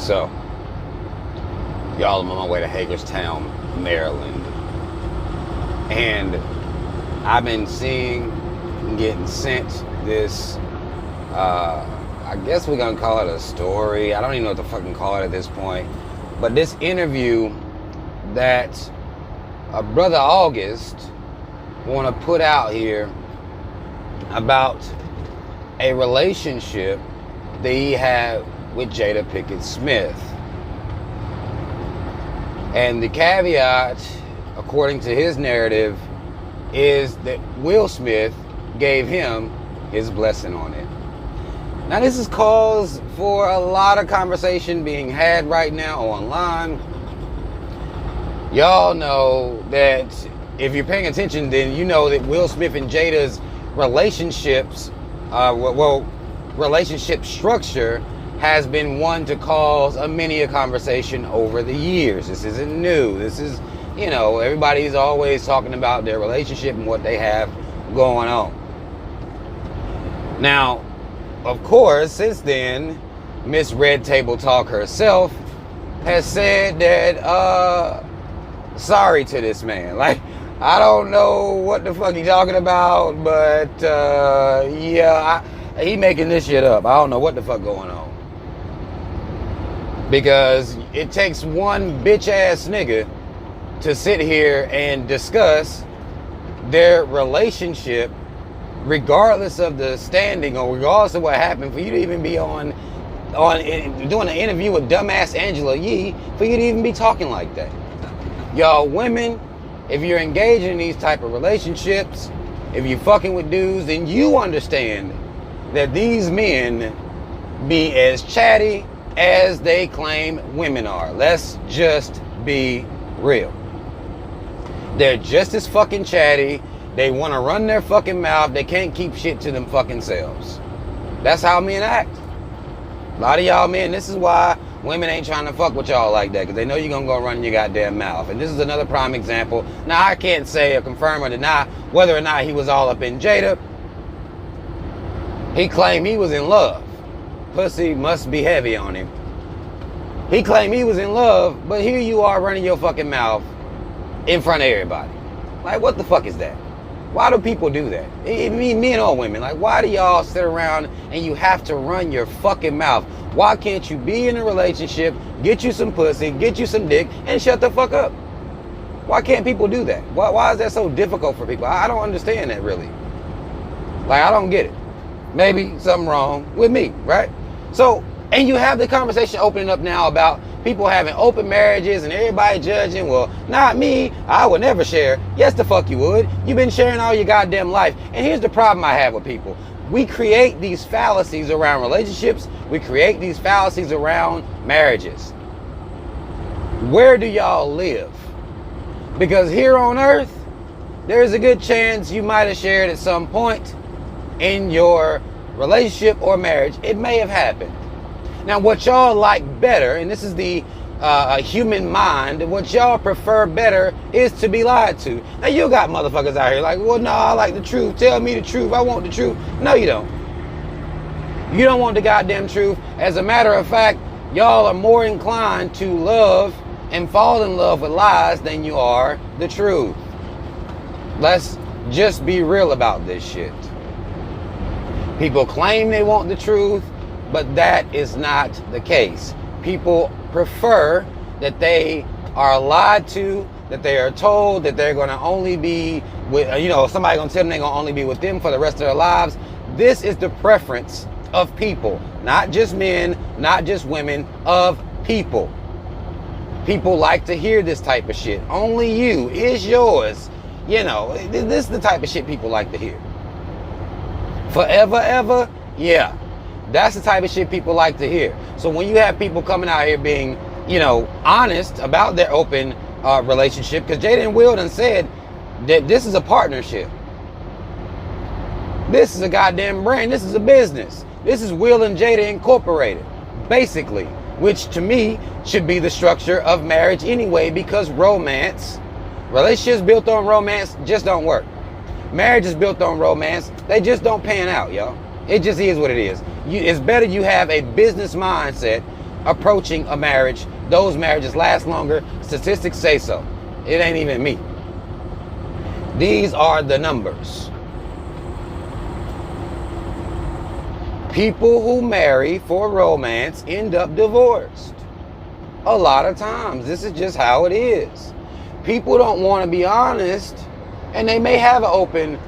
So, y'all, I'm on my way to Hagerstown, Maryland. And I've been seeing, getting sent this, I guess we're going to call it a story. I don't even know what to fucking call it at this point. But this interview that Brother August want to put out here about a relationship that he had with Jada Pinkett Smith. And the caveat, according to his narrative, is that Will Smith gave him his blessing on it. Now, this is cause for a lot of conversation being had right now online. Y'all know that if you're paying attention, then you know that Will Smith and Jada's relationships, relationship structure has been one to cause many a conversation over the years. This isn't new. This is, you know, everybody's always talking about their relationship and what they have going on. Now, of course, since then, Miss Red Table Talk herself has said that, sorry to this man. Like, I don't know what the fuck he's talking about, but, yeah, he making this shit up. I don't know what the fuck going on. Because it takes one bitch ass nigga to sit here and discuss their relationship, regardless of the standing or regardless of what happened, for you to even be on doing an interview with dumbass Angela Yee, for you to even be talking like that. Y'all women, if you're engaged in these type of relationships, if you fucking with dudes, then you understand that these men be as chatty as they claim women are. Let's just be real. They're just as fucking chatty. They want to run their fucking mouth. They can't keep shit to them fucking selves. That's how men act. A lot of y'all men, this is why women ain't trying to fuck with y'all like that, because they know you're going to go run your goddamn mouth. And this is another prime example. Now, I can't say or confirm or deny whether or not he was all up in Jada. He claimed he was in love. Pussy must be heavy on him. He claimed he was in love, but here you are running your fucking mouth in front of everybody. Like, what the fuck is that? Why do people do that? Men or women. Like, why do y'all sit around and you have to run your fucking mouth? Why can't you be in a relationship, get you some pussy, get you some dick, and shut the fuck up? Why can't people do that? Why is that so difficult for people? I don't understand that, really. Like, I don't get it. Maybe something wrong with me, right? So, and you have the conversation opening up now about people having open marriages and everybody judging. Well, not me. I would never share. Yes, the fuck you would. You've been sharing all your goddamn life. And here's the problem I have with people. We create these fallacies around relationships. We create these fallacies around marriages. Where do y'all live? Because here on earth, there's a good chance you might have shared at some point in your relationship or marriage. It may have happened. Now, what y'all like better, and this is the human mind, what y'all prefer better is to be lied to. Now, you got motherfuckers out here like, well, no, I like the truth. Tell me the truth. I want the truth. No, you don't. You don't want the goddamn truth. As a matter of fact, y'all are more inclined to love and fall in love with lies than you are the truth. Let's just be real about this shit. People claim they want the truth, but that is not the case. People prefer that they are lied to, that they are told that they're going to only be with, somebody going to tell them they're going to only be with them for the rest of their lives. This is the preference of people, not just men, not just women, of people. People like to hear this type of shit. Only you is yours. This is the type of shit people like to hear. Forever, ever, yeah. That's the type of shit people like to hear. So when you have people coming out here being, honest about their open relationship, because Jada and Will done said that this is a partnership. This is a goddamn brand. This is a business. This is Will and Jada Incorporated, basically, which to me should be the structure of marriage anyway, because relationships built on romance just don't work. Marriage is built on romance. They just don't pan out, y'all. It just is what it is. It's better you have a business mindset approaching a marriage, those marriages last longer. Statistics say so. It ain't even me. These are the numbers. People who marry for romance end up divorced. A lot of times. This is just how it is. People don't want to be honest, and they may have an open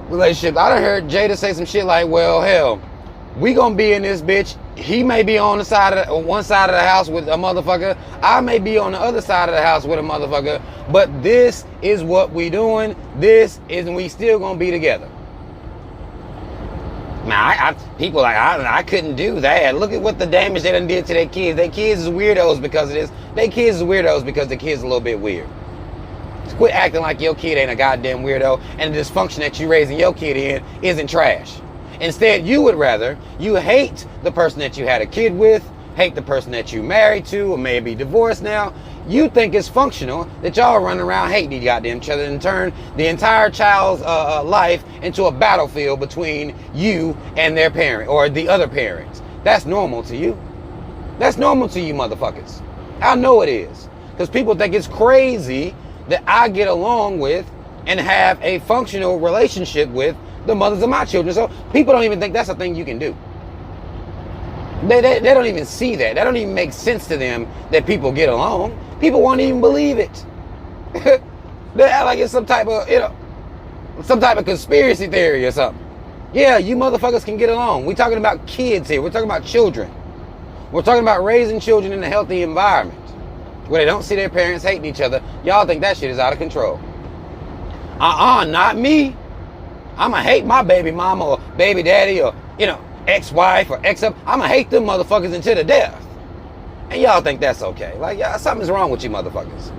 relationship. I done heard Jada say some shit like, well, hell, we gonna be in this bitch. He may be on the side of one side of the house with a motherfucker. I may be on the other side of the house with a motherfucker. But this is what we doing. This is, and we still gonna be together. Now, people like, I couldn't do that. Look at what the damage they done did to their kids. Their kids is weirdos because of this. Their kids is weirdos because the kids a little bit weird. So quit acting like your kid ain't a goddamn weirdo, and the dysfunction that you raising your kid in isn't trash. Instead, you hate the person that you had a kid with, hate the person that you married to, or maybe divorced now. You think it's functional that y'all running around hating each goddamn each other and turn the entire child's life into a battlefield between you and their parent or the other parents. That's normal to you. That's normal to you motherfuckers. I know it is. Because people think it's crazy that I get along with and have a functional relationship with the mothers of my children. So people don't even think that's a thing you can do. They don't even see that. That don't even make sense to them that people get along. People won't even believe it. They act like it's some type of conspiracy theory or something. Yeah, you motherfuckers can get along. We're talking about kids here. We're talking about children. We're talking about raising children in a healthy environment where they don't see their parents hating each other. Y'all think that shit is out of control. Not me. I'ma hate my baby mama or baby daddy or, ex-wife or I'ma hate them motherfuckers until the death. And y'all think that's okay. Like, something's wrong with you motherfuckers.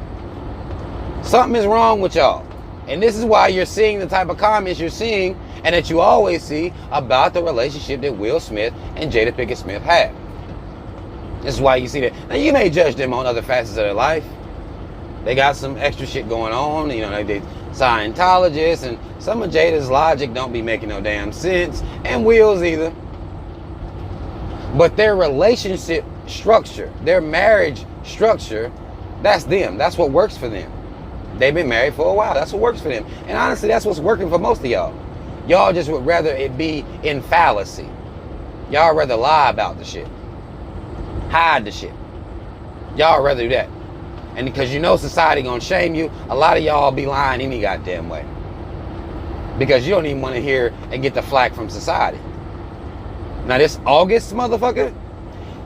Something is wrong with y'all. And this is why you're seeing the type of comments you're seeing and that you always see about the relationship that Will Smith and Jada Pinkett Smith have. This is why you see that. Now, you may judge them on other facets of their life. They got some extra shit going on. They Scientologists, and some of Jada's logic don't be making no damn sense, and Will's either. But their relationship structure, their marriage structure, that's them. That's what works for them. They've been married for a while. That's what works for them. And honestly, that's what's working for most of y'all. Y'all just would rather it be in fallacy. Y'all rather lie about the shit. Hide the shit. Y'all rather do that. And because society gonna shame you, a lot of y'all be lying any goddamn way. Because you don't even want to hear and get the flack from society. Now this August motherfucker,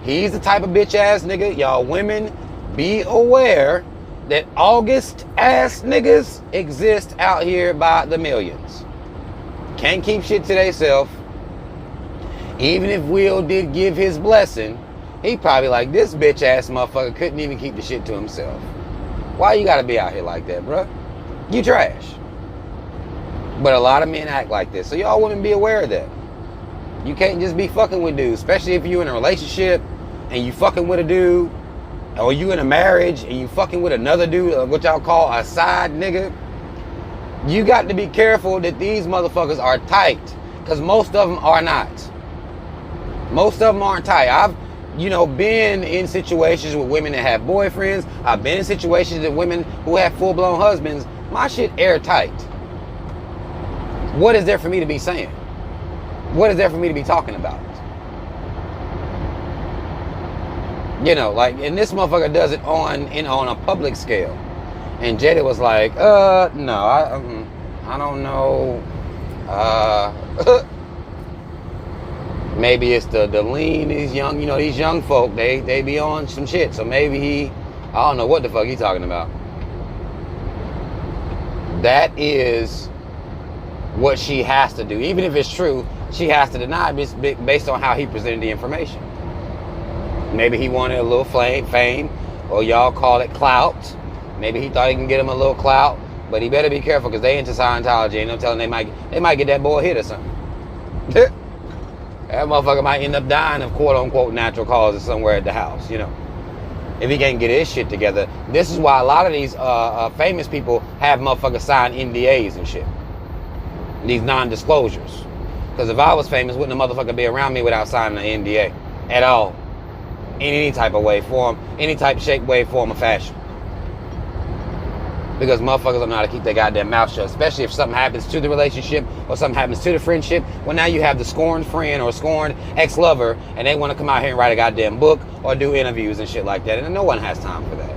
he's the type of bitch ass nigga. Y'all women, be aware that August ass niggas exist out here by the millions. Can't keep shit to theyself. Even if Will did give his blessing, he probably like, this bitch ass motherfucker couldn't even keep the shit to himself. Why you gotta be out here like that, bruh? You trash. But a lot of men act like this. So y'all women be aware of that. You can't just be fucking with dudes, especially if you're in a relationship and you fucking with a dude, or you in a marriage and you fucking with another dude, what y'all call a side nigga. You got to be careful that these motherfuckers are tight, because most of them are not. Most of them aren't tight. I've been in situations with women that have boyfriends. I've been in situations with women who have full-blown husbands. My shit airtight. What is there for me to be saying? What is there for me to be talking about? And this motherfucker does it on a public scale. And Jada was like, no, I don't know. Maybe it's the lean, these young folk, they be on some shit. So maybe I don't know what the fuck he talking about. That is what she has to do. Even if it's true, she has to deny it based on how he presented the information. Maybe he wanted a little fame, or y'all call it clout. Maybe he thought he can get him a little clout, but he better be careful because they into Scientology, and I'm telling they might get that boy hit or something. That motherfucker might end up dying of quote unquote natural causes somewhere at the house, if he can't get his shit together. This is why a lot of these famous people have motherfuckers sign NDAs and shit. These non-disclosures. Because if I was famous, wouldn't a motherfucker be around me without signing an NDA at all? in any type of way, form, any type, shape, way, form, or fashion. Because motherfuckers don't know how to keep their goddamn mouth shut, especially if something happens to the relationship or something happens to the friendship. Well, now you have the scorned friend or scorned ex-lover, and they want to come out here and write a goddamn book or do interviews and shit like that, and no one has time for that.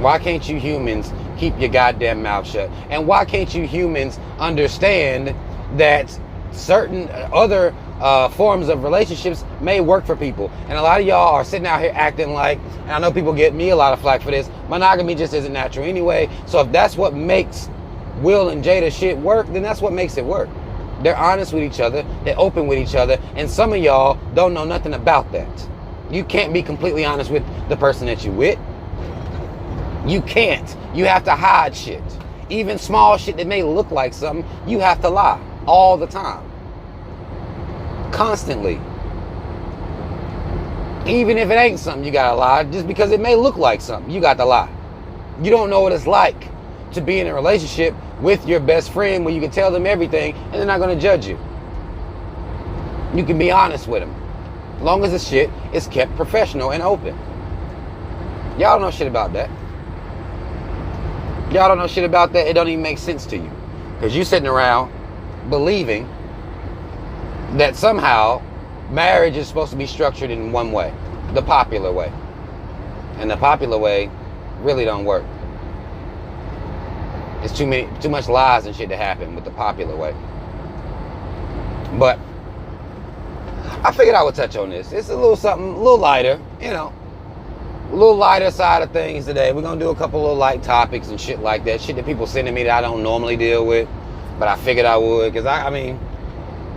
Why can't you humans keep your goddamn mouth shut? And why can't you humans understand that certain other forms of relationships may work for people? And a lot of y'all are sitting out here acting like, and I know people get me a lot of flack for this, monogamy just isn't natural anyway. So if that's what makes Will and Jada shit work, then that's what makes it work. They're honest with each other, they're open with each other, and some of y'all don't know nothing about that. You can't be completely honest with the person that you with. You can't. You have to hide shit. Even small shit that may look like something, you have to lie all the time. Constantly. Even if it ain't something, you gotta lie. Just because it may look like something, you got to lie. You don't know what it's like to be in a relationship with your best friend where you can tell them everything and they're not gonna judge you. You can be honest with them. As long as the shit is kept professional and open. Y'all don't know shit about that. Y'all don't know shit about that. It don't even make sense to you. Because you sitting around believing that somehow marriage is supposed to be structured in one way. The popular way. And the popular way really don't work. It's too much lies and shit to happen with the popular way. But I figured I would touch on this. It's a little something, a little lighter, you know. A little lighter side of things today. We're going to do a couple of light topics and shit like that. Shit that people send to me that I don't normally deal with. But I figured I would. Because, I mean,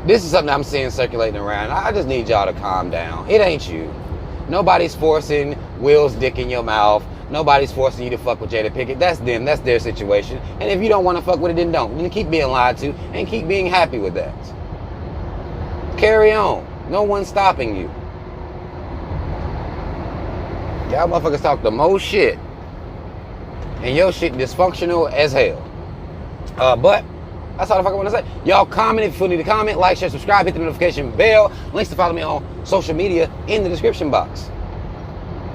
this is something I'm seeing circulating around. I just need y'all to calm down. It ain't you. Nobody's forcing Will's dick in your mouth. Nobody's forcing you to fuck with Jada Pinkett. That's them. That's their situation. And if you don't want to fuck with it, then don't. Then keep being lied to and keep being happy with that. Carry on. No one's stopping you. Y'all motherfuckers talk the most shit. And your shit dysfunctional as hell. But that's all the fuck I want to say. Y'all comment if you need to comment, like, share, subscribe, hit the notification bell. Links to follow me on social media in the description box.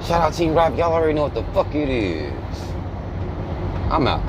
Shout out Team Rob. Y'all already know what the fuck it is. I'm out.